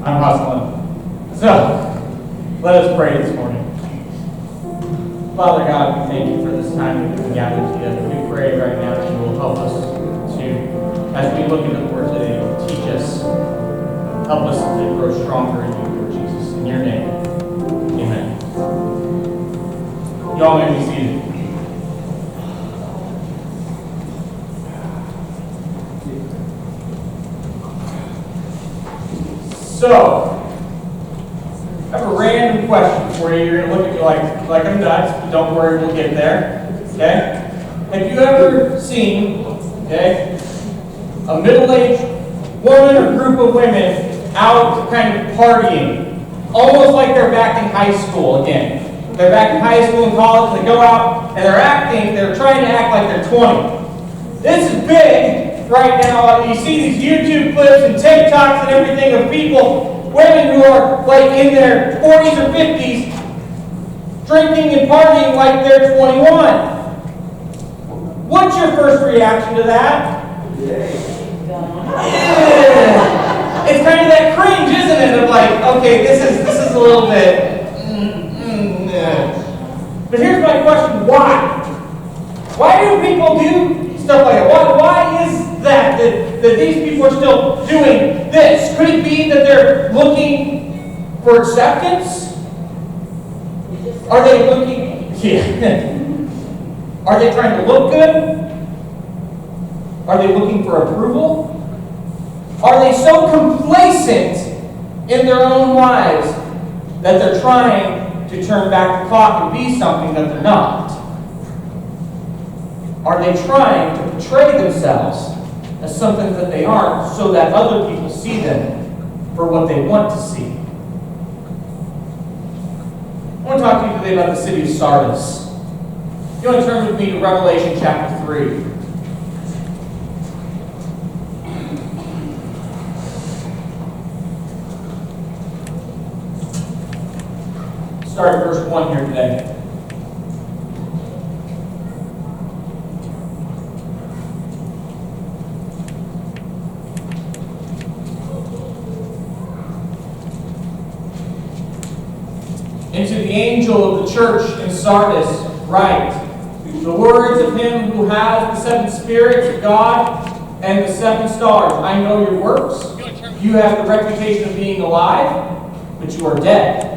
I'm hustling. So, let us pray this morning. Father God, we thank you for this time that we've gathered together. We pray right now that you will help us to, as we look at the word today, teach us, help us to grow stronger in you, Lord Jesus. In your name, amen. Y'all may be seated. So, I have a random question for you. You're going to look at me like I'm nuts, but don't worry, we'll get there. Okay? Have you ever seen, okay, a middle-aged woman or group of women out kind of partying, almost like they're back in high school again? They're back in high school and college, they go out and they're trying to act like they're 20. This is big right now. You see these YouTube clips and TikToks and everything of people, women who are like in their 40s or 50s, drinking and partying like they're 21. What's your first reaction to that? Yeah. It's kind of that cringe, isn't it? Of like, okay, this is a little bit. But here's my question: why? Why do people do stuff like that? Why is that these people are still doing this? Could it be that they're looking for acceptance? Are they looking? Yeah. Are they trying to look good? Are they looking for approval? Are they so complacent in their own lives that they're trying to turn back the clock and be something that they're not? Are they trying to portray themselves as something that they aren't so that other people see them for what they want to see? I want to talk to you today about the city of Sardis. You want to turn with me to Revelation chapter 3. Start at verse 1 here today. And to the angel of the church in Sardis write, the words of him who has the seven spirits of God and the seven stars. I know your works. You have the reputation of being alive, but you are dead.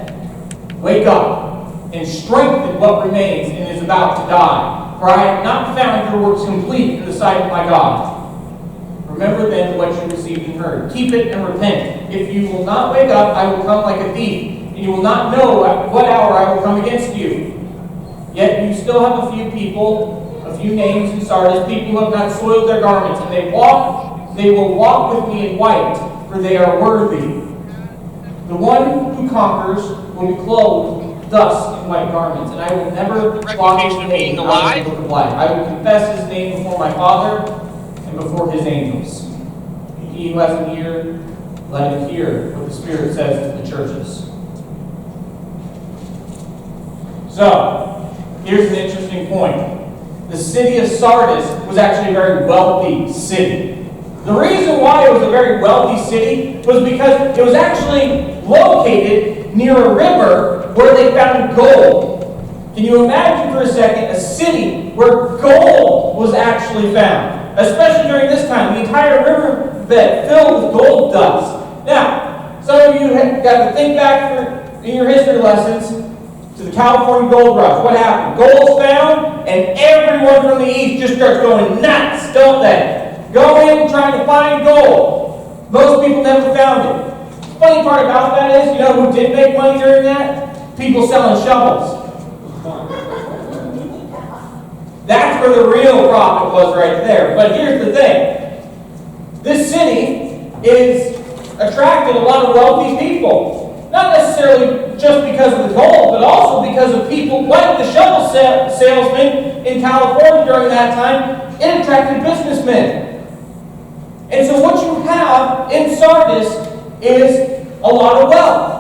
Wake up and strengthen what remains and is about to die. For I have not found your works complete in the sight of my God. Remember then what you received and heard. Keep it and repent. If you will not wake up, I will come like a thief, and you will not know at what hour I will come against you. Yet you still have a few people, a few names in Sardis, people who have not soiled their garments, and they will walk with me in white, for they are worthy. The one who conquers will be clothed thus in white garments, and I will never blot his name out of the book of life. I will confess his name before my Father and before his angels. He who has an ear, let him hear what the Spirit says to the churches. So, here's an interesting point. The city of Sardis was actually a very wealthy city. The reason why it was a very wealthy city was because it was actually located near a river where they found gold. Can you imagine for a second a city where gold was actually found? Especially during this time, the entire riverbed filled with gold dust. Now, some of you have got to think back in your history lessons to the California gold rush. What happened? Gold's found, and everyone from the east just starts going nuts, don't they? Going, trying to find gold. Most people never found it. The funny part about that is, you know who did make money during that? People selling shovels. That's where the real profit was right there. But here's the thing. This city is attracted a lot of wealthy people. Not necessarily just because of the gold, but also because of people like the shovel salesman in California during that time. It attracted businessmen. And so what you have in Sardis is a lot of wealth.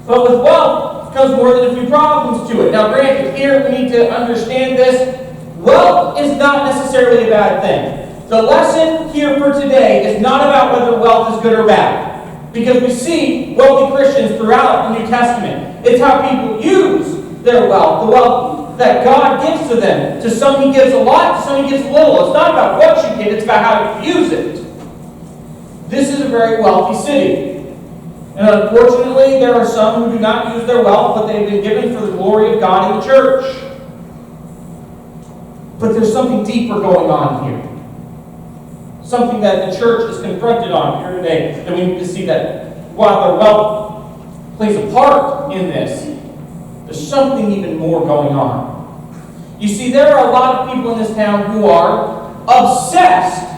But with wealth comes more than a few problems to it. Now granted, here we need to understand this. Wealth is not necessarily a bad thing. The lesson here for today is not about whether wealth is good or bad. Because we see wealthy Christians throughout the New Testament. It's how people use their wealth, the wealth that God gives to them. To some He gives a lot, to some He gives little. It's not about what you get, it's about how you use it. This is a very wealthy city. And unfortunately, there are some who do not use their wealth, but they've been given for the glory of God in the church. But there's something deeper going on here. Something that the church is confronted on here today. And we need to see that while their wealth plays a part in this, there's something even more going on. You see, there are a lot of people in this town who are obsessed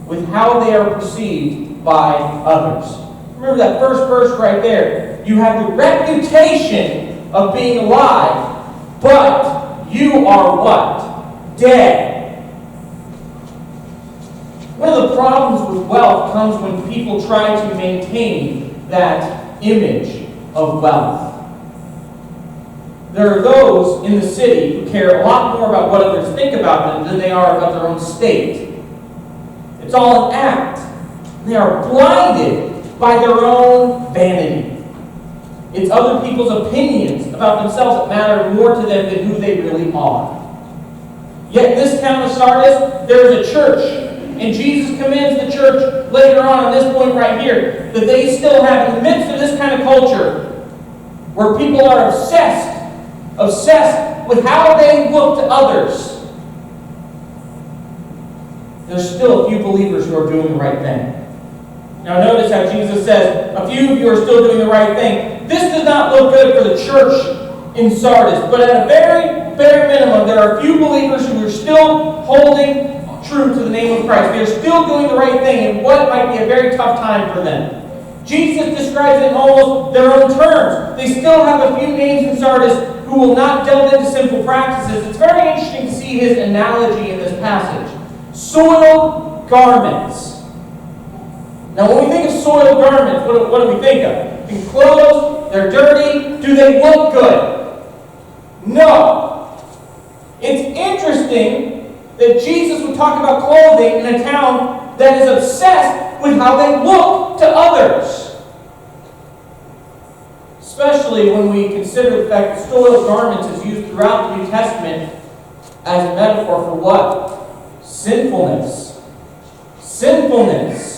with how they are perceived by others. Remember that first verse right there. You have the reputation of being alive, but you are what? Dead. One of the problems with wealth comes when people try to maintain that image of wealth. There are those in the city who care a lot more about what others think about them than they are about their own state. It's all an act. They are blinded by their own vanity. It's other people's opinions about themselves that matter more to them than who they really are. Yet in this town of Sardis, there is a church. And Jesus commends the church later on this point right here, that they still have, in the midst of this kind of culture, where people are obsessed with how they look to others, there's still a few believers who are doing the right thing. Now notice how Jesus says, a few of you are still doing the right thing. This does not look good for the church in Sardis, but at a very bare minimum, there are a few believers who are still holding true to the name of Christ. They're still doing the right thing in what might be a very tough time for them. Jesus describes it in almost their own terms. They still have a few names in Sardis who will not delve into sinful practices. It's very interesting to see his analogy in this passage. Soiled garments. Now when we think of soiled garments, what do we think of? In clothes, they're dirty. Do they look good? No. It's interesting that Jesus would talk about clothing in a town that is obsessed with how they look to others. Especially when we consider the fact that soiled garments is used throughout the New Testament as a metaphor for what? Sinfulness. Sinfulness.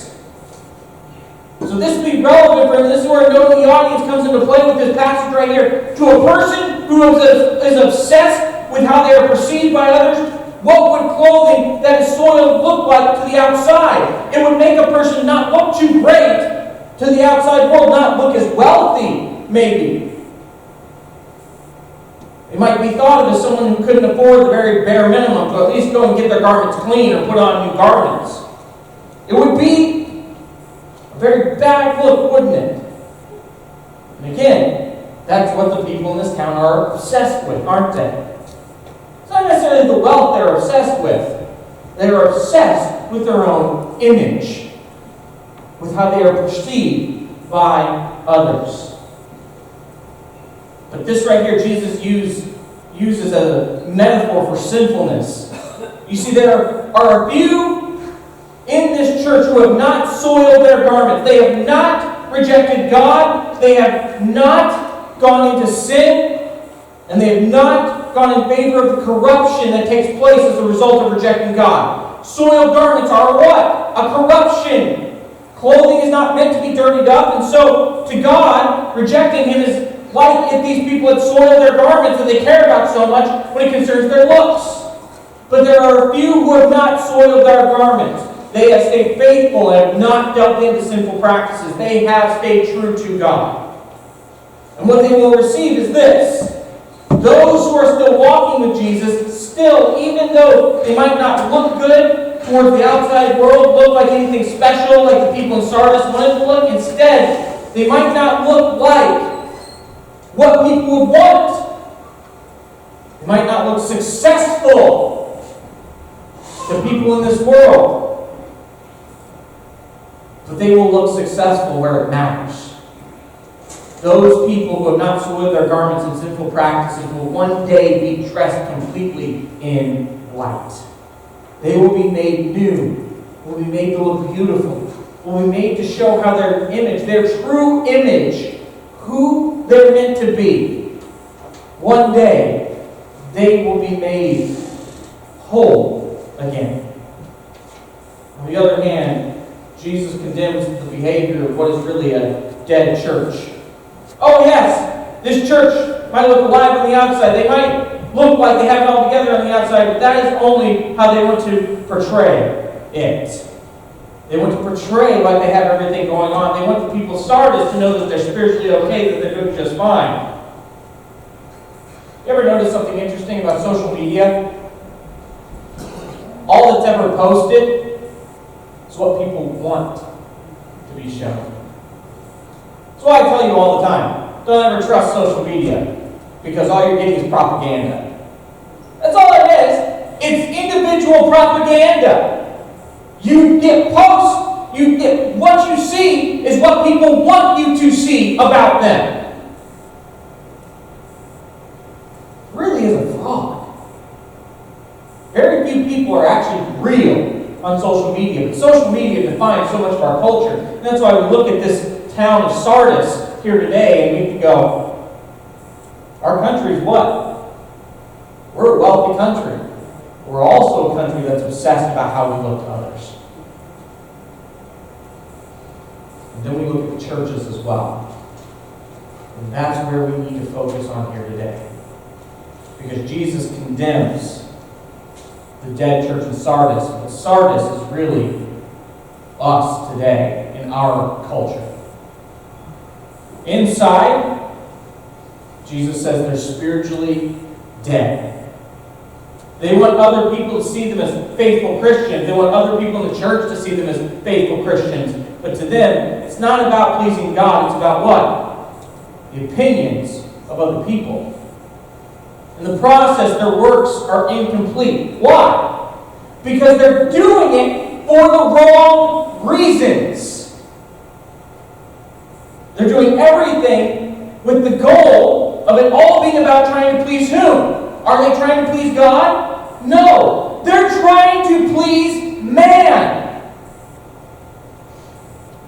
So this would be relevant for him. This is where no one in the audience comes into play with this passage right here. To a person who is obsessed with how they are perceived by others, what would clothing that is soiled look like to the outside? It would make a person not look too great to the outside world, not look as wealthy, maybe. It might be thought of as someone who couldn't afford the very bare minimum to at least go and get their garments clean or put on new garments. It would be a very bad look, wouldn't it? And again, that's what the people in this town are obsessed with, aren't they? It's not necessarily the wealth they're obsessed with. They are obsessed with their own image, with how they are perceived by others. But this right here, Jesus uses as a metaphor for sinfulness. You see, there are a few in this church who have not soiled their garments. They have not rejected God. They have not gone into sin. And they have not gone in favor of the corruption that takes place as a result of rejecting God. Soiled garments are what? A corruption. Clothing is not meant to be dirtied up, and so to God, rejecting Him is like if these people had soiled their garments that they care about so much when it concerns their looks. But there are a few who have not soiled their garments. They have stayed faithful and have not delved into sinful practices. They have stayed true to God. And what they will receive is this. Those who are still walking with Jesus, still, even though they might not look good towards the outside world, look like anything special like the people in Sardis wanted to look, instead, they might not look like what people would want. They might not look successful to people in this world, but they will look successful where it matters. Those people who have not soiled their garments in sinful practices will one day be dressed completely in white. They will be made new, will be made to look beautiful, will be made to show how their image, their true image, who they're meant to be. One day, they will be made whole again. On the other hand, Jesus condemns the behavior of what is really a dead church. Oh yes, this church might look alive on the outside. They might look like they have it all together on the outside, but that is only how they want to portray it. They want to portray like they have everything going on. They want the people of Sardis to know that they're spiritually okay, that they're doing just fine. You ever notice something interesting about social media? All that's ever posted is what people want to be shown. That's why I tell you all the time, don't ever trust social media, because all you're getting is propaganda. That's all it is. It's individual propaganda. You get posts, you get what you see is what people want you to see about them. It really is a fraud. Very few people are actually real on social media. But social media defines so much of our culture. And that's why we look at this town of Sardis here today and we can go, our country is what? We're a wealthy country. We're also a country that's obsessed about how we look to others. And then we look at the churches as well. And that's where we need to focus on here today. Because Jesus condemns the dead church in Sardis. But Sardis is really us today in our culture. Inside, Jesus says they're spiritually dead. They want other people to see them as faithful Christians. They want other people in the church to see them as faithful Christians. But to them, it's not about pleasing God. It's about what? The opinions of other people. In the process, their works are incomplete. Why? Because they're doing it for the wrong reasons. They're doing everything with the goal of it all being about trying to please whom? Are they trying to please God? No. They're trying to please man.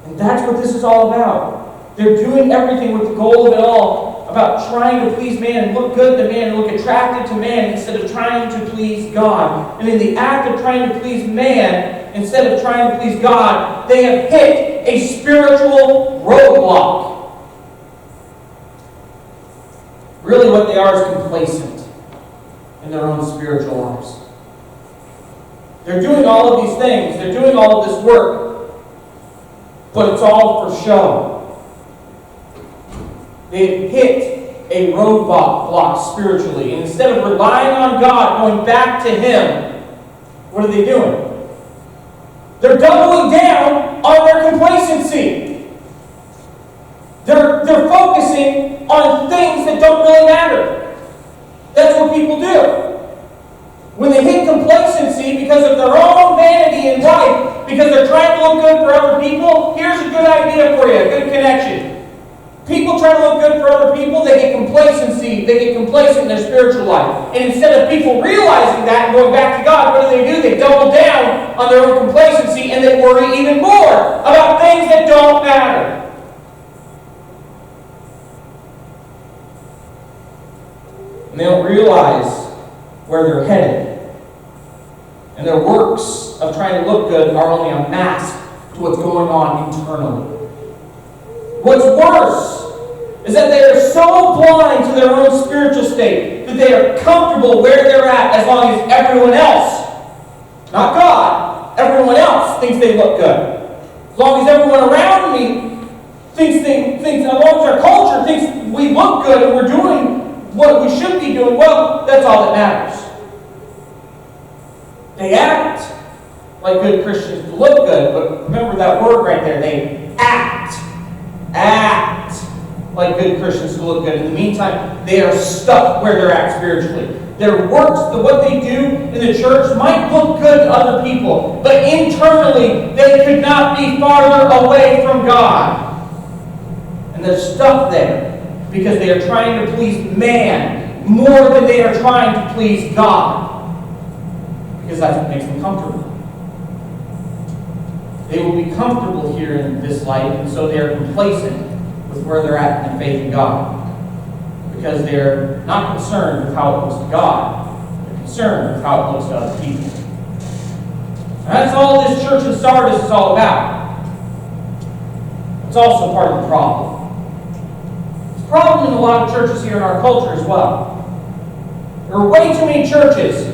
And that's what this is all about. They're doing everything with the goal of it all about trying to please man and look good to man and look attractive to man instead of trying to please God. And in the act of trying to please man instead of trying to please God, they have hit a spiritual roadblock. Really what they are is complacent in their own spiritual lives. They're doing all of these things. They're doing all of this work. But it's all for show. They've hit a roadblock spiritually. And instead of relying on God, going back to Him, what are they doing? They're doubling down on their complacency. They're focusing on things that don't really matter. That's what people do. When they hit complacency because of their own vanity in life, because they're trying to look good for other people, here's a good idea for you, a good connection. People try to look good for other people, they get complacency, they get complacent in their spiritual life. And instead of people realizing that and going back to God, what do? They double down on their own complacency and they worry even more about things that don't matter. And they don't realize where they're headed. And their works of trying to look good are only a mask to what's going on internally. What's worse is that they are so blind to their own spiritual state that they are comfortable where they're at as long as everyone else, not God, everyone else thinks they look good. As long as everyone around me thinks as long as our culture thinks we look good and we're doing what we should be doing, well, that's all that matters. They act like good Christians to look good, but remember that word right there, they act like good Christians to look good. In the meantime, they are stuck where they're at spiritually. Their works, what they do in the church might look good to other people, but internally, they could not be farther away from God. And they're stuck there because they are trying to please man more than they are trying to please God. Because that's what makes them comfortable. They will be comfortable here in this life, and so they are complacent with where they're at in their faith in God. Because they're not concerned with how it looks to God. They're concerned with how it looks to other people. And that's all this church in Sardis is all about. It's also part of the problem. It's a problem in a lot of churches here in our culture as well. There are way too many churches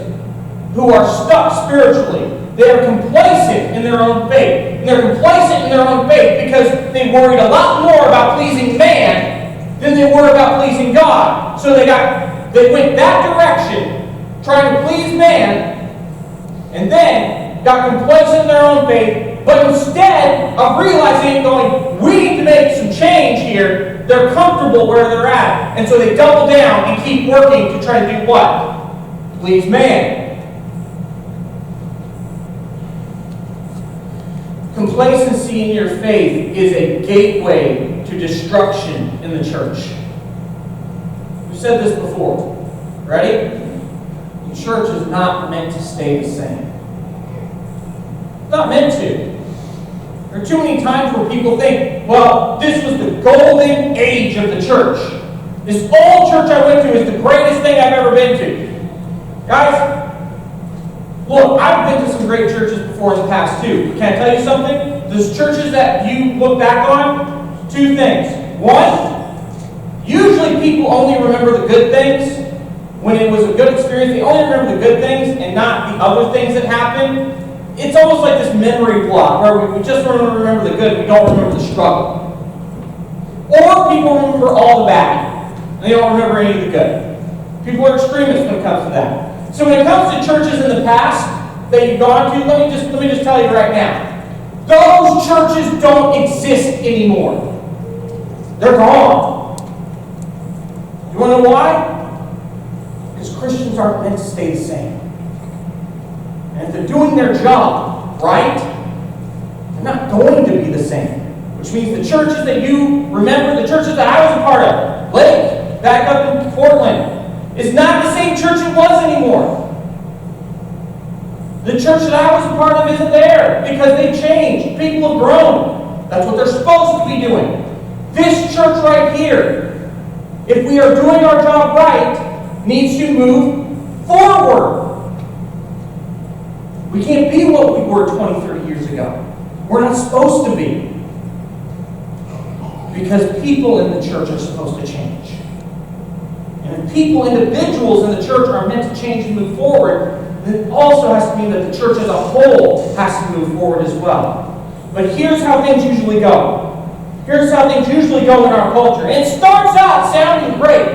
who are stuck spiritually. They are complacent in their own faith. And they're complacent in their own faith because they worried a lot more about pleasing man than they were about pleasing God. So they went that direction, trying to please man, and then got complacent in their own faith. But instead of realizing and going, we need to make some change here, they're comfortable where they're at. And so they double down and keep working to try to do what? Please man. Complacency in your faith is a gateway to destruction in the church. We've said this before. Ready? The church is not meant to stay the same. It's not meant to. There are too many times where people think, well, this was the golden age of the church. This old church I went to is the greatest thing I've ever been to. Guys, look, I've been to some great churches before in the past too. Can I tell you something? Those churches that you look back on, two things. One, usually people only remember the good things. When it was a good experience, they only remember the good things and not the other things that happened. It's almost like this memory block where we just remember the good, we don't remember the struggle. Or people remember all the bad, and they don't remember any of the good. People are extremists when it comes to that. So when it comes to churches in the past that you've gone to, let me just tell you right now, those churches don't exist anymore. They're gone. You want to know why? Because Christians aren't meant to stay the same. And if they're doing their job right, they're not going to be the same. Which means the churches that you remember, the churches that I was a part of, Lake, back up in Portland, is not the same church it was anymore. The church that I was a part of isn't there because they changed. People have grown. That's what they're supposed to be doing. This church right here, if we are doing our job right, needs to move forward. We can't be what we were 20, 30 years ago. We're not supposed to be. Because people in the church are supposed to change. And if people, individuals in the church are meant to change and move forward, then it also has to mean that the church as a whole has to move forward as well. But here's how things usually go. Here's how things usually go in our culture. And it starts out sounding great.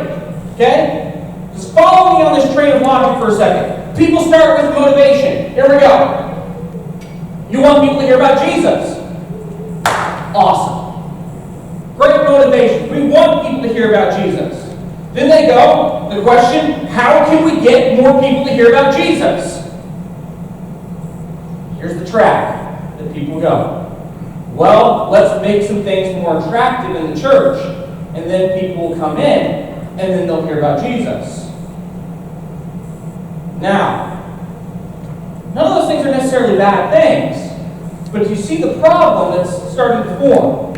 Okay? Just follow me on this train of logic for a second. People start with motivation. Here we go. You want people to hear about Jesus. Awesome. Great motivation. We want people to hear about Jesus. Then they go, the question, how can we get more people to hear about Jesus? Here's the track that people go. Well, let's make some things more attractive in the church, and then people will come in, and then they'll hear about Jesus. Now, none of those things are necessarily bad things, but you see the problem that's starting to form.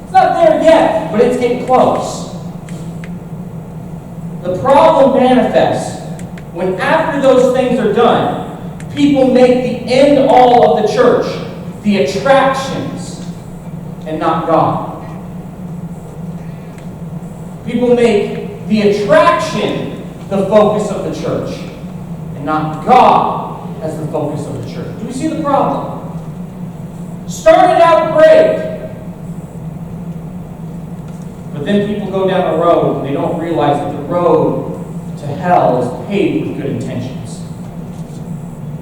It's not there yet, but it's getting close. The problem manifests when after those things are done, people make the end all of the church the attractions and not God. People make the attraction the focus of the church and not God as the focus of the church. Do we see the problem? Started out great. But then people go down a road and they don't realize that the road to hell is paved with good intentions.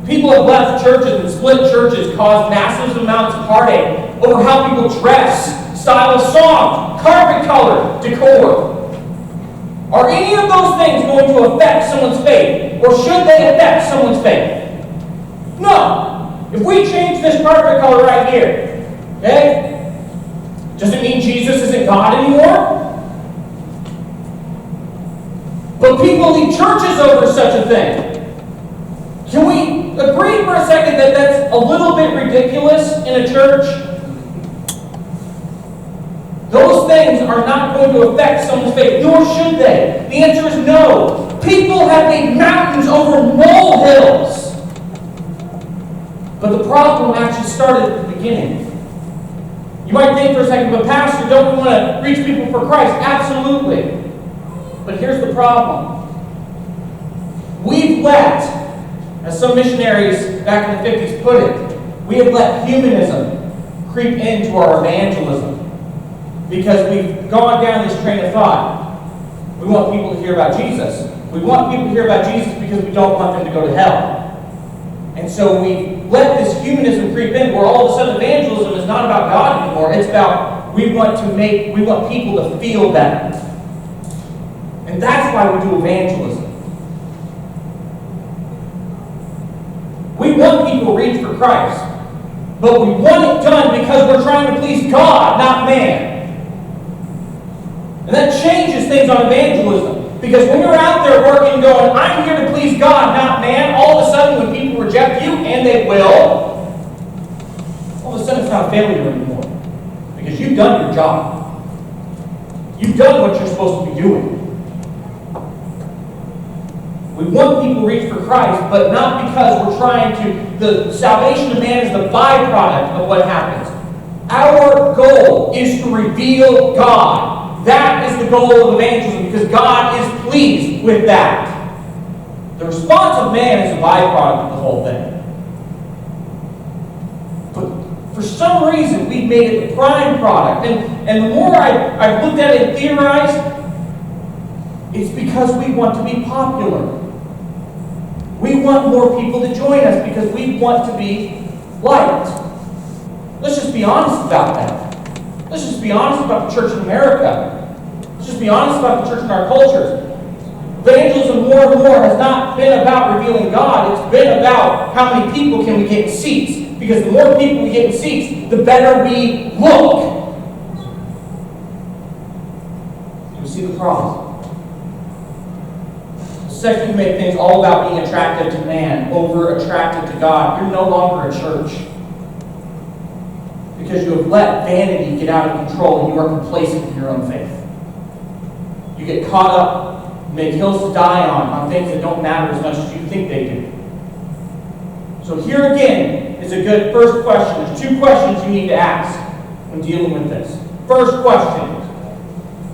People have left churches and split churches, caused massive amounts of heartache over how people dress, style of song, carpet color, decor. Are any of those things going to affect someone's faith? Or should they affect someone's faith? No. If we change this carpet color right here, okay? Does it mean Jesus isn't God anymore? But people leave churches over such a thing. Can we agree for a second that that's a little bit ridiculous in a church? Those things are not going to affect someone's faith, nor should they. The answer is no. People have made mountains over molehills. But the problem actually started at the beginning. You might think for a second, but Pastor, don't we want to reach people for Christ? Absolutely. But here's the problem. We've let, as some missionaries back in the 50s put it, we have let humanism creep into our evangelism. Because we've gone down this train of thought. We want people to hear about Jesus. We want people to hear about Jesus because we don't want them to go to hell. And so we let this humanism creep in where all of a sudden evangelism is not about God anymore. It's about we want people to feel better. And that's why we do evangelism. We want people to reach for Christ. But we want it done because we're trying to please God, not man. And that changes things on evangelism. Because when you're out there working going, I'm here to please God, not man, all of a sudden when people reject you, and they will, all of a sudden it's not a failure anymore. Because you've done your job. You've done what you're supposed to be doing. We want people to reach for Christ, but not because we're trying to. The salvation of man is the byproduct of what happens. Our goal is to reveal God. That is the goal of evangelism because God is pleased with that. The response of man is a byproduct of the whole thing. But for some reason, we've made it the prime product. And the more I've looked at it and theorized, it's because we want to be popular. We want more people to join us because we want to be liked. Let's just be honest about that. Let's just be honest about the church in America. Let's just be honest about the church in our cultures. Evangelism more and more has not been about revealing God. It's been about how many people can we get in seats. Because the more people we get in seats, the better we look. You see the problem? The second, you make things all about being attractive to man over attractive to God. You're no longer a church. Because you have let vanity get out of control and you are complacent in your own faith. You get caught up, make hills to die on things that don't matter as much as you think they do. So here again is a good first question. There's two questions you need to ask when dealing with this. First question.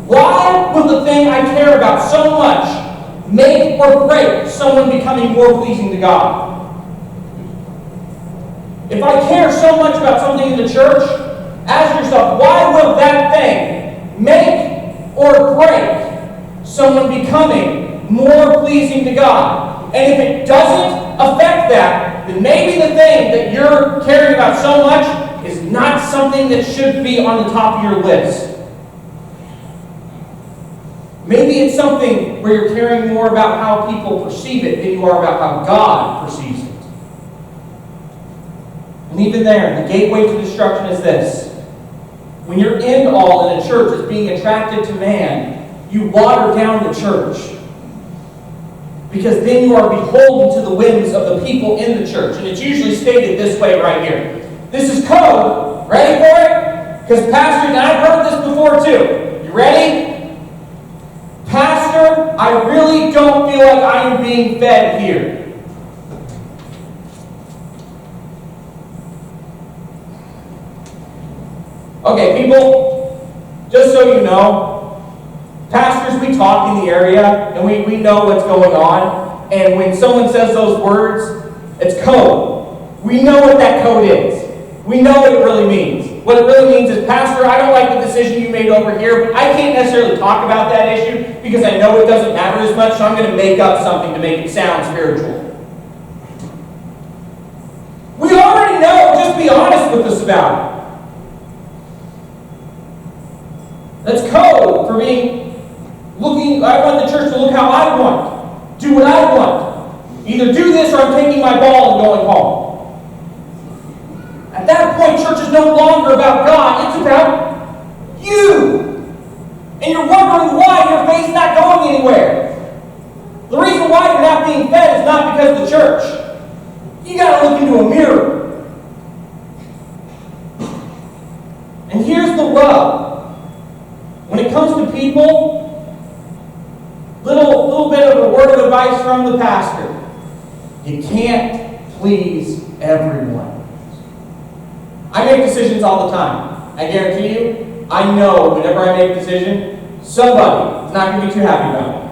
Why will the thing I care about so much make or break someone becoming more pleasing to God? If I care so much about something in the church, ask yourself, why will that thing make or break someone becoming more pleasing to God? And if it doesn't affect that, then maybe the thing that you're caring about so much is not something that should be on the top of your list. Maybe it's something where you're caring more about how people perceive it than you are about how God perceives it. And even there, the gateway to destruction is this. When your end all in a church is being attracted to man, you water down the church. Because then you are beholden to the whims of the people in the church. And it's usually stated this way right here. This is code. Ready for it? Because Pastor, and I've heard this before too. You ready? Pastor, I really don't feel like I am being fed here. Okay, people, just so you know, pastors, we talk in the area, and we know what's going on. And when someone says those words, it's code. We know what that code is. We know what it really means. What it really means is, Pastor, I don't like the decision you made over here, but I can't necessarily talk about that issue because I know it doesn't matter as much, so I'm going to make up something to make it sound spiritual. We already know. Just be honest with us about it. That's code for I want the church to look how I want. Do what I want. Either do this or I'm taking my ball and going home. At that point, church is no longer about God. It's about you. And you're wondering why your faith's not going anywhere. The reason why you're not being fed is not because of the church. You got to look into a mirror. And here's the rub. When it comes to people, little bit of a word of advice from the pastor. You can't please everyone. I make decisions all the time. I guarantee you, I know whenever I make a decision, somebody is not going to be too happy about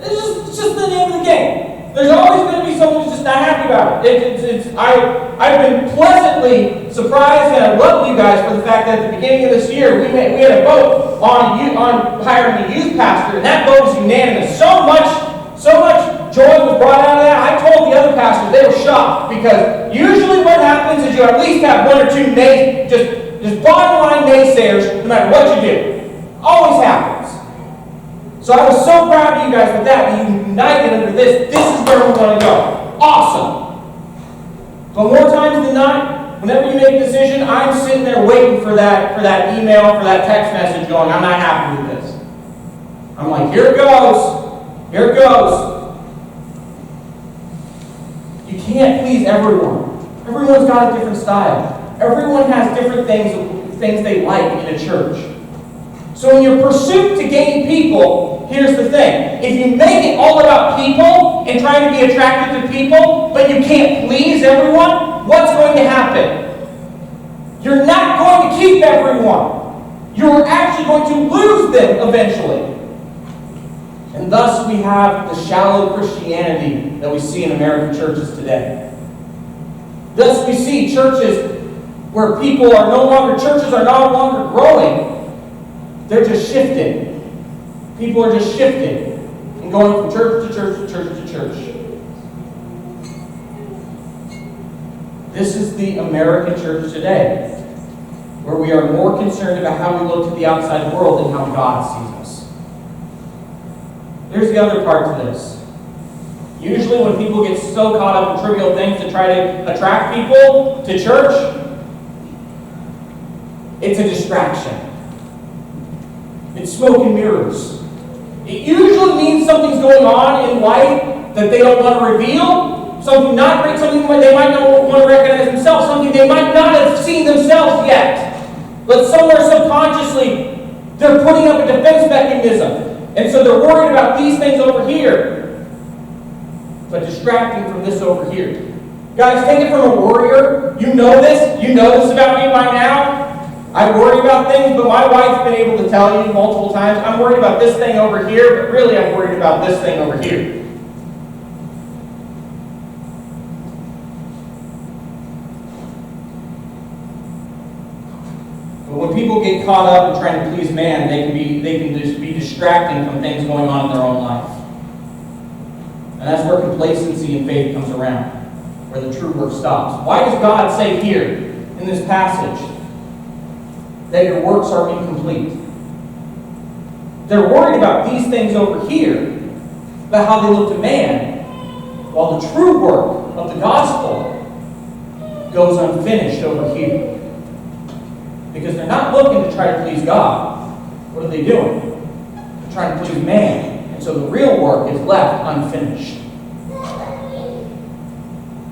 it. It's just the name of the game. There's always going to be someone who's just not happy about it. I've been pleasantly surprised, and I love you guys for the fact that at the beginning of this year, we had a vote on hiring a youth pastor, and that vote was unanimous. So much joy was brought out of that. I told the other pastors, they were shocked, because usually what happens is you at least have one or two just bottom line naysayers, no matter what you do. Always happens. So I was so proud of you guys with that. You united under this. This is where we want to go. Awesome. But more times than not, whenever you make a decision, I'm sitting there waiting for that email, for that text message going, I'm not happy with this. I'm like, here it goes. Here it goes. You can't please everyone. Everyone's got a different style. Everyone has different things they like in a church. So in your pursuit to gain people, here's the thing. If you make it all about people and trying to be attractive to people, but you can't please everyone, what's going to happen? You're not going to keep everyone. You're actually going to lose them eventually. And thus we have the shallow Christianity that we see in American churches today. Thus we see churches where churches are no longer growing. They're just shifting. People are just shifting and going from church to church to church to church. This is the American church today, where we are more concerned about how we look to the outside world than how God sees us. Here's the other part to this. Usually when people get so caught up in trivial things to try to attract people to church, it's a distraction. It's smoke and mirrors. It usually means something's going on in life that they don't want to reveal, something not great, something they might not want to recognize themselves, something they might not have seen themselves yet. But somewhere subconsciously, they're putting up a defense mechanism. And so they're worried about these things over here, but distracting from this over here. Guys, take it from a warrior. You know this. You know this about me by now. I worry about things, but my wife's been able to tell you multiple times, I'm worried about this thing over here, but really I'm worried about this thing over here. But when people get caught up in trying to please man, they can just be distracting from things going on in their own life. And that's where complacency and faith comes around, where the true work stops. Why does God say here in this passage that your works are incomplete? They're worried about these things over here, about how they look to man, while the true work of the gospel goes unfinished over here. Because they're not looking to try to please God. What are they doing? They're trying to please man. And so the real work is left unfinished.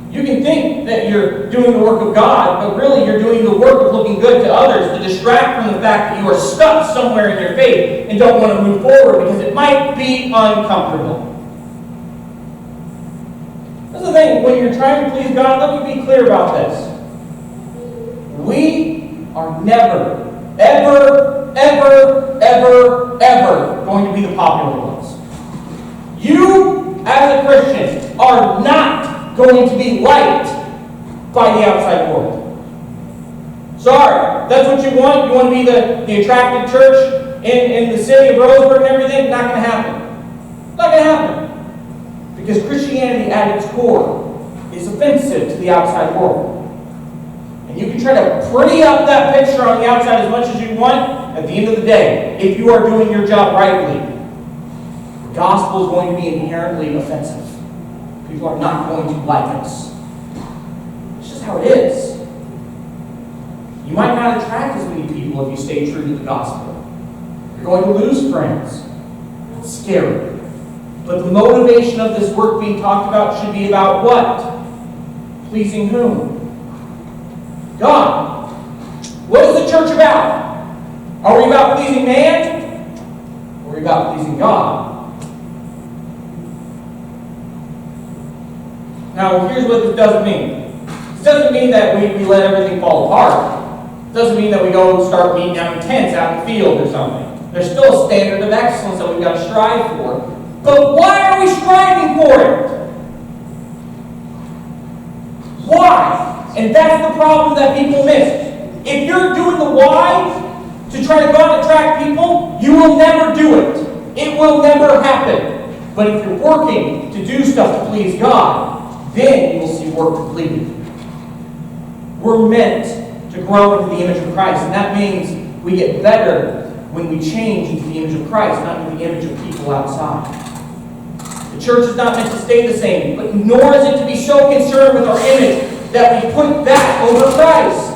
You can think that you're doing the work of God, but really you're doing the work of looking good to others to distract from the fact that you are stuck somewhere in your faith and don't want to move forward because it might be uncomfortable. That's the thing, when you're trying to please God, let me be clear about this. We are never, ever, ever, ever, ever going to be the popular ones. You, as a Christian, are not going to be liked by the outside world. Sorry, that's what you want? You want to be the attractive church in the city of Roseburg and everything? Not going to happen. Not going to happen. Because Christianity at its core is offensive to the outside world. And you can try to pretty up that picture on the outside as much as you want. At the end of the day, if you are doing your job rightly, the gospel is going to be inherently offensive. People are not going to like us. It's just how it is. You might not attract as many people if you stay true to the gospel. You're going to lose friends. It's scary. But the motivation of this work being talked about should be about what? Pleasing whom? God. What is the church about? Are we about pleasing man? Or are we about pleasing God? Now, here's what this doesn't mean. This doesn't mean that we let everything fall apart. It doesn't mean that we go start meeting out in tents out in the field or something. There's still a standard of excellence that we've got to strive for. But why are we striving for it? Why? And that's the problem that people miss. If you're doing the why to try to go out and attract people, you will never do it. It will never happen. But if you're working to do stuff to please God, then you will see work completed. We're meant to grow into the image of Christ, and that means we get better when we change into the image of Christ, not into the image of people outside. The church is not meant to stay the same, but nor is it to be so concerned with our image that we put that over Christ.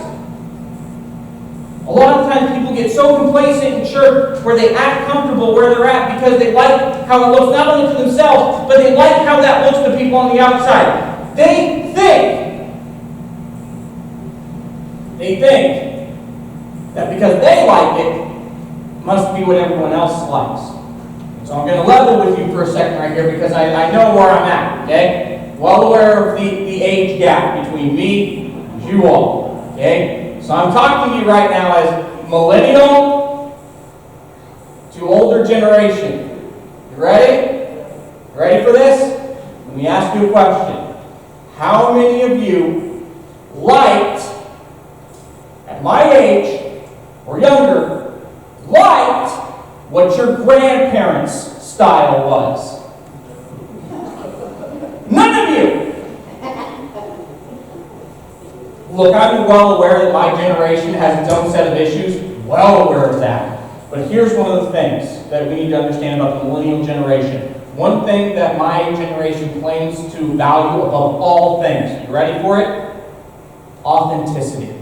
A lot of times people get so complacent in church where they act comfortable where they're at because they like how it looks not only to themselves, but they like how that looks to people on the outside. They think that because they like it, must be what everyone else likes. So I'm going to level with you for a second right here because I know where I'm at, okay? Well aware of the age gap between me and you all, okay? So I'm talking to you right now as millennial to older generation. You ready? You ready for this? Let me ask you a question. How many of you liked, at my age or younger, liked what your grandparents' style was? None of you! Look, I'm well aware that my generation has its own set of issues. Well aware of that. But here's one of the things that we need to understand about the millennial generation. One thing that my generation claims to value above all things. You ready for it? Authenticity.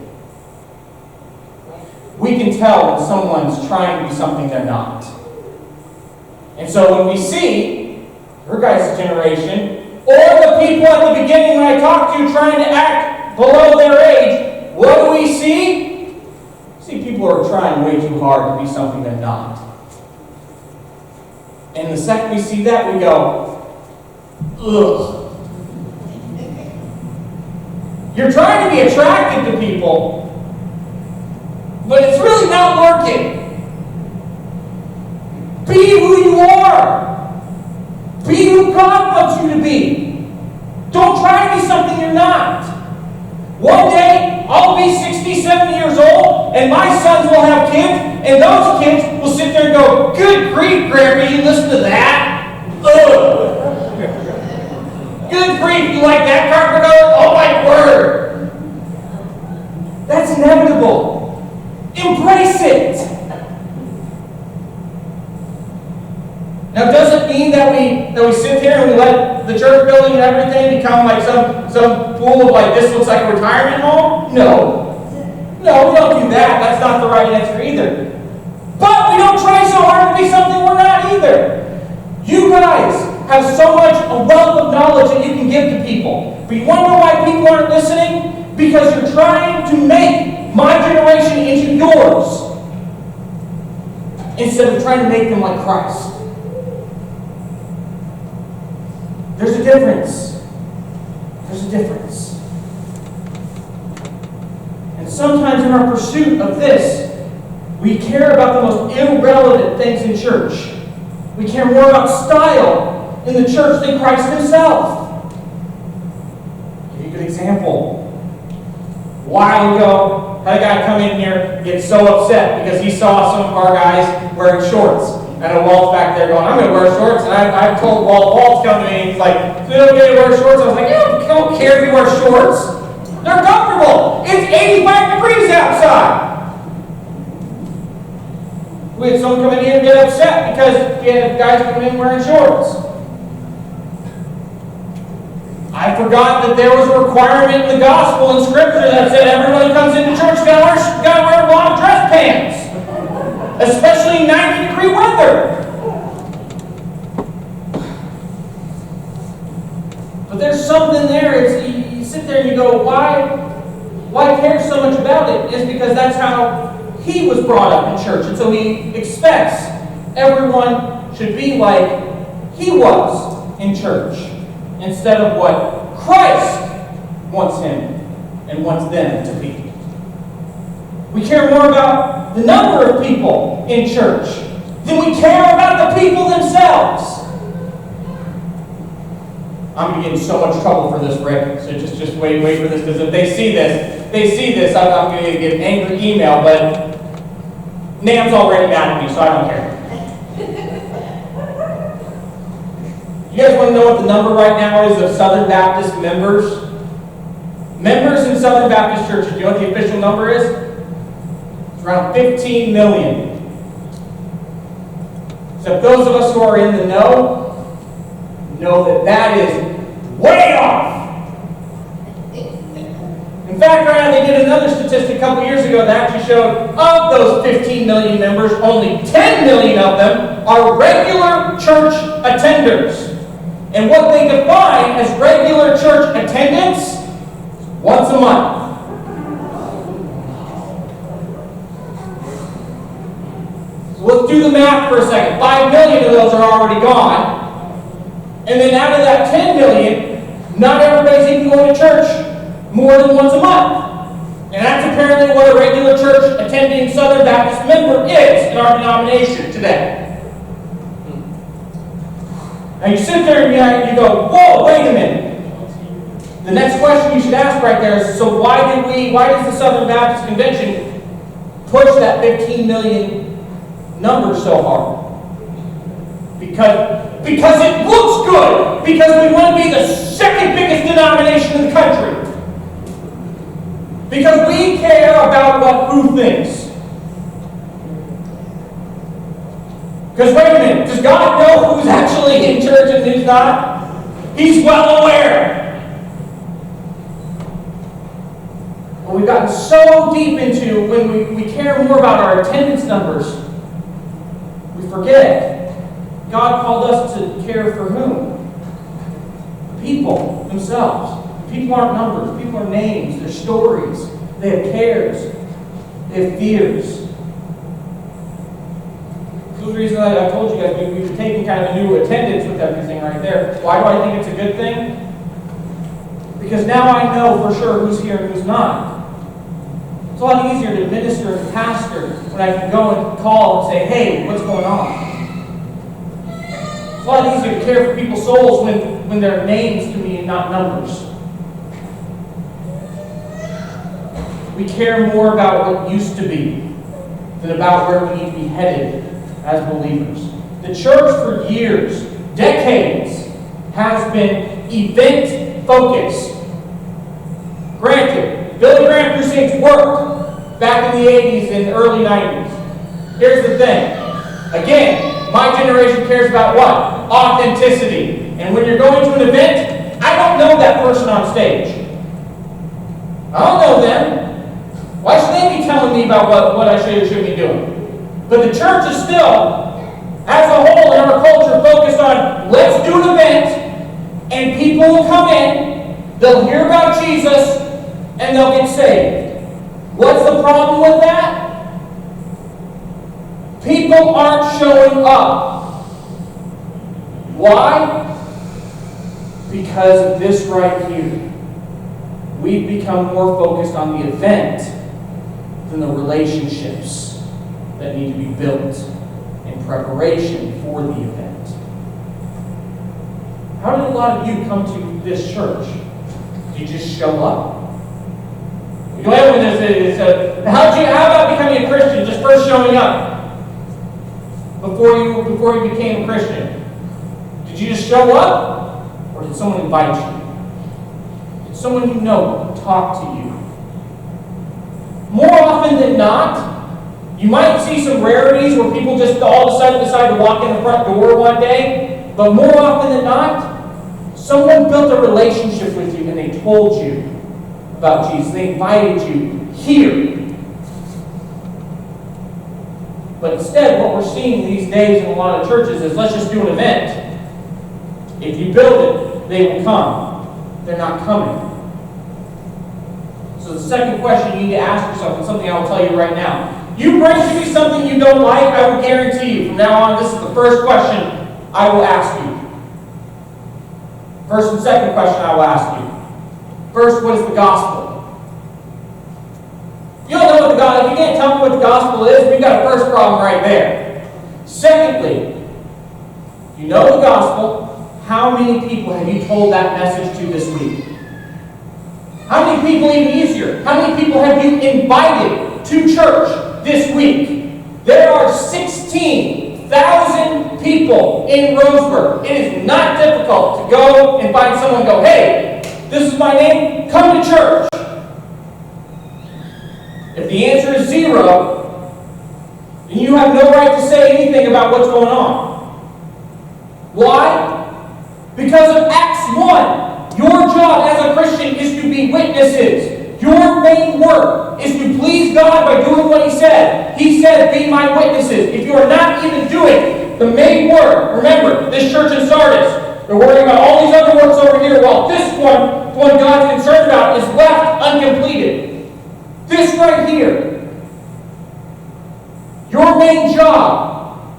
We can tell when someone's trying to be something they're not. And so when we see your guys' generation, or the people at the beginning when I talked to trying to act below their age, what do we see? We see people are trying way too hard to be something they're not. And the second we see that, we go, ugh. You're trying to be attractive to people, but it's really not working. Be who you are. Be who God wants you to be. Don't try to be something you're not. One day, I'll be 60, 70 years old, and my sons will have kids, and those kids will sit there and go, good grief, Grandpa, you listen to that? Ugh. Good grief, you like that carpenter? Oh my word. That's inevitable. Embrace it. Now, does it mean that we sit here and we let the church building and everything become like some pool of like, this looks like a retirement home? No. No, we don't do that. That's not the right answer either. But we don't try so hard to be something we're not either. You guys have so much a wealth of knowledge that you can give to people. But you want to know why people aren't listening? Because you're trying to make my generation into yours instead of trying to make them like Christ. There's a difference. There's a difference. And sometimes in our pursuit of this, we care about the most irrelevant things in church. We care more about style in the church than Christ himself. I'll give you a good example. A while ago, I had a guy come in here and get so upset because he saw some of our guys wearing shorts. And Walt's back there going, I'm going to wear shorts. And I've told Walt's come to me and he's like, is it okay to wear shorts? I was like, you don't care if you wear shorts. They're comfortable. It's 85 degrees outside. We had someone come in here and get upset because he had guys coming in wearing shorts. I forgot that there was a requirement in the gospel and scripture that said everybody comes into church got to wear long dress pants. Especially in 90-degree weather. But there's something there. It's sit there and you go, why care so much about it? It's because that's how he was brought up in church. And so he expects everyone should be like he was in church, instead of what Christ wants him and wants them to be. We care more about the number of people in church than we care about the people themselves. I'm going to get in so much trouble for this, Rick. So just wait for this, because if they see this, I'm going to get an angry email, but Nam's already mad at me, so I don't care. You guys want to know what the number right now is of Southern Baptist members? Members in Southern Baptist churches, do you know what the official number is? It's around 15 million. So those of us who are in the know that is way off. In fact, right now they did another statistic a couple years ago that actually showed of those 15 million members, only 10 million of them are regular church attenders. And what they define as regular church attendance, once a month. So let's do the math for a second. 5 million of those are already gone. And then out of that 10 million, not everybody's even going to church more than once a month. And that's apparently what a regular church attending Southern Baptist member is in our denomination today. Now you sit there and you go, whoa, wait a minute. The next question you should ask right there is, so why does the Southern Baptist Convention push that 15 million number so hard? Because it looks good. Because we want to be the second biggest denomination in the country. Because we care about what who thinks. Because wait a minute, does God know who's actually in church and who's not? He's well aware. But we've gotten so deep into when we care more about our attendance numbers, we forget. God called us to care for whom? People themselves. People aren't numbers. People are names. They're stories. They have cares. They have fears. So the reason that I told you guys we've taken kind of a new attendance with everything right there. Why do I think it's a good thing? Because now I know for sure who's here and who's not. It's a lot easier to minister and pastor when I can go and call and say, hey, what's going on? It's a lot easier to care for people's souls when they're names to me and not numbers. We care more about what used to be than about where we need to be headed as believers. The church for years, decades, has been event-focused. Granted, Billy Graham crusades worked back in the 80s and early 90s. Here's the thing. Again, my generation cares about what? Authenticity. And when you're going to an event, I don't know that person on stage. I don't know them. Why should they be telling me about what I should or shouldn't be doing? But the church is still, as a whole in our culture, focused on let's do an event, and people will come in, they'll hear about Jesus, and they'll get saved. What's the problem with that? People aren't showing up. Why? Because of this right here. We've become more focused on the event than the relationships that need to be built in preparation for the event. How did a lot of you come to this church? Did you just show up? How about becoming a Christian? Just first showing up before you became a Christian. Did you just show up, or did someone invite you? Did someone you know talk to you? More often than not, you might see some rarities where people just all of a sudden decide to walk in the front door one day, but more often than not, someone built a relationship with you and they told you about Jesus. They invited you here. But instead, what we're seeing these days in a lot of churches is let's just do an event. If you build it, they will come. They're not coming. So the second question you need to ask yourself, and something I will tell you right now. You bring to me something you don't like, I will guarantee you, from now on, this is the first question I will ask you. First and second question I will ask you. First, what is the gospel? If you don't know what the gospel, if you can't tell me what the gospel is, we've got a first problem right there. Secondly, you know the gospel. How many people have you told that message to this week? How many people, even easier, how many people have you invited to church this week? There are 16,000 people in Roseburg. It is not difficult to go and find someone and go, hey, this is my name, come to church. If the answer is 0, then you have no right to say anything about what's going on. Why? Because of Acts 1. Your job as a Christian is to be witnesses. Your main work is to please God by doing what He said. He said, be my witnesses. If you are not even doing the main work, remember, this church in Sardis, they're worrying about all these other works over here, while this one, the one God's concerned about, is left uncompleted. This right here. Your main job,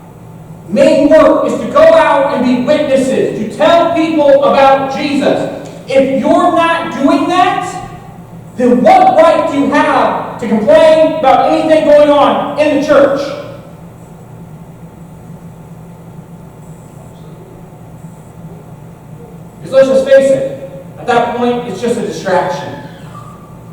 main work, is to go out and be witnesses, to tell people about Jesus. If you're not doing that, then what right do you have to complain about anything going on in the church? Because let's just face it, at that point, it's just a distraction.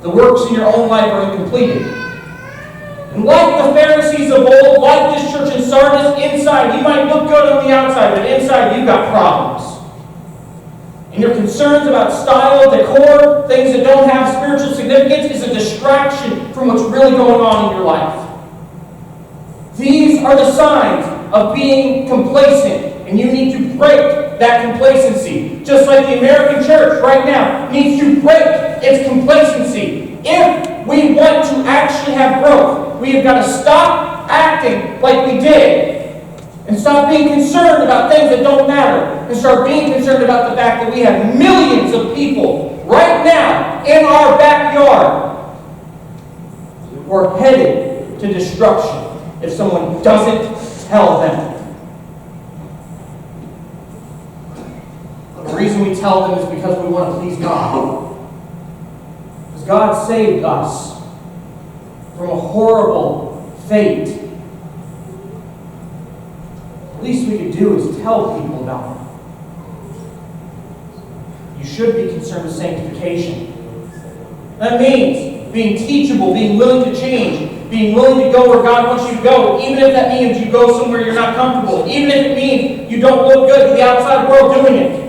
The works in your own life are incompleted. And like the Pharisees of old, like this church in Sardis, inside, you might look good on the outside, but inside you've got problems. And your concerns about style, decor, things that don't have spiritual significance is a distraction from what's really going on in your life. These are the signs of being complacent, and you need to break that complacency. Just like the American church right now needs to break its complacency. If we want to actually have growth, we have got to stop acting like we did and stop being concerned about things that don't matter and start being concerned about the fact that we have millions of people right now in our backyard who are headed to destruction if someone doesn't tell them. The reason we tell them is because we want to please God. Because God saved us from a horrible fate. The least we could do is tell people about it. You should be concerned with sanctification. That means being teachable, being willing to change, being willing to go where God wants you to go, even if that means you go somewhere you're not comfortable, even if it means you don't look good to the outside world doing it.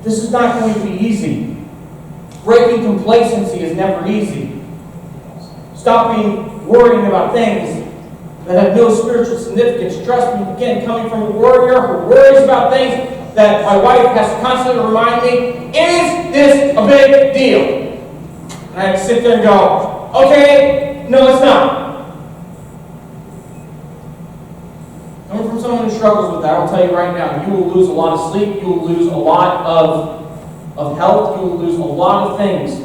This is not going to be easy. Breaking complacency is never easy. Stop worrying about things that have no spiritual significance. Trust me, again, coming from a warrior who worries about things that my wife has to constantly remind me, is this a big deal? And I have to sit there and go, okay, no, it's not. Coming from someone who struggles with that, I will tell you right now, you will lose a lot of sleep, you will lose a lot of health, you will lose a lot of things.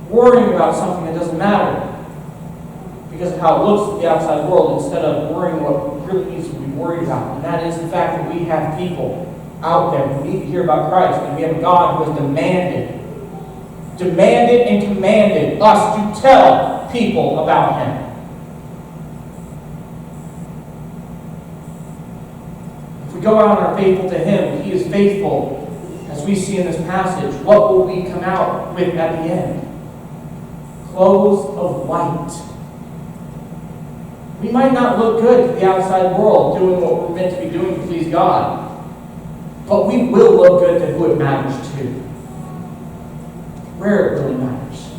Worrying about something that doesn't matter because of how it looks to the outside world instead of worrying what really needs to be worried about. And that is the fact that we have people out there who need to hear about Christ, and we have a God who has demanded and commanded us to tell people about Him. If we go out and are faithful to Him, He is faithful, as we see in this passage. What will we come out with at the end? Clothes of light. We might not look good to the outside world doing what we're meant to be doing to please God, but we will look good to who it matters to, where it really matters.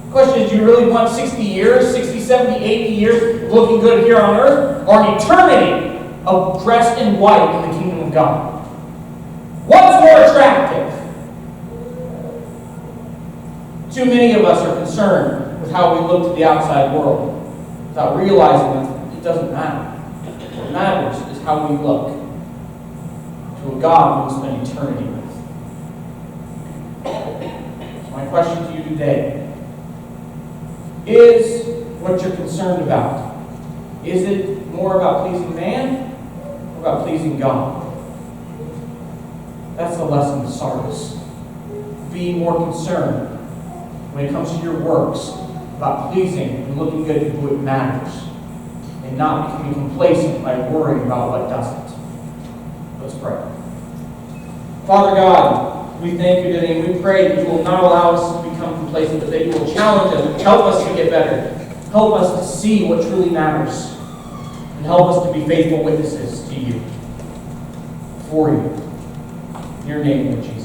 The question is, do you really want 60 years, 60, 70, 80 years of looking good here on earth, or an eternity of dressed in white in the kingdom of God? What's more attractive? Too many of us are concerned with how we look to the outside world without realizing that it doesn't matter. What matters is how we look to a God we will spend eternity with. question to you today is what you're concerned about. Is it more about pleasing man or about pleasing God? That's the lesson of Sardis. Be more concerned when it comes to your works about pleasing and looking good to who it matters, and not becoming complacent by worrying about what doesn't. Let's pray. Father God, we thank you today, and we pray that you will not allow us to become complacent, but that you will challenge us and help us to get better. Help us to see what truly matters, and help us to be faithful witnesses to you, for you. In your name, Lord Jesus.